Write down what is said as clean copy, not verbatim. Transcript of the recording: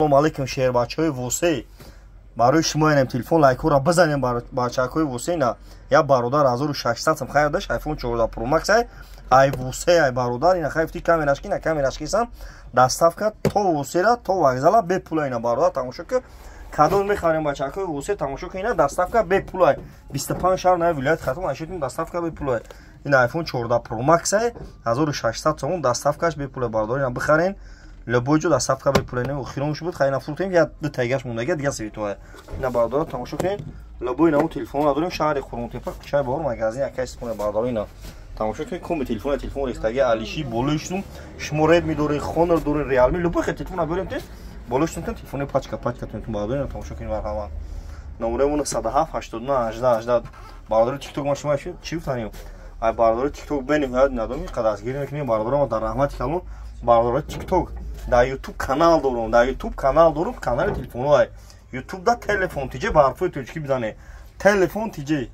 Assalomu alaykum sherbachchoy Vosi. Барои шумо инем телефон лайкора бизанем бачакои Восина. Я бародар 1600 сам хайр даш iPhone 14 Pro Max ай Vosi ай бародар ина хайфти камерашки на камерашки сам доставка то Восира то вокзала бепула ина бародар тамошо ки кадом мехарем бачакои Vosi тамошо ки ина доставка бепула 25 шаҳр на вилоят хатм ашитим доставка бепула ина iPhone 14 Pro Max 1600 сом доставкаш бепула бародар ина бихарен любой ҷо доставка бепулане охиромш буд хайна фуртем я ду тайгаш мондага дига светоа ина бародар тамошо кунед любой намо телефон надорем шаҳри Хурмтепа чай бор магазин яка истифода бародар ина тамошо кунед коми телефон рехтаги алиши болоштум шумо ред медоред хонор доред реалми любой хел телефон наберем тез болоштум телефони пачка тун бародар ина тамошо кунед марҳама номеремон 107 89 18 бародар тикток ма шумо чи гуфтанем ай бародар тикток бенем яд надоми қадасгирӣ мекунем бародарам дар раҳмати калон бародар тикток дар YouTube канал дорум, дар YouTube канал дорум, канали телефонҳои YouTube да телефон тиҷе ба ҳарфои точки бизане. Телефон тиҷе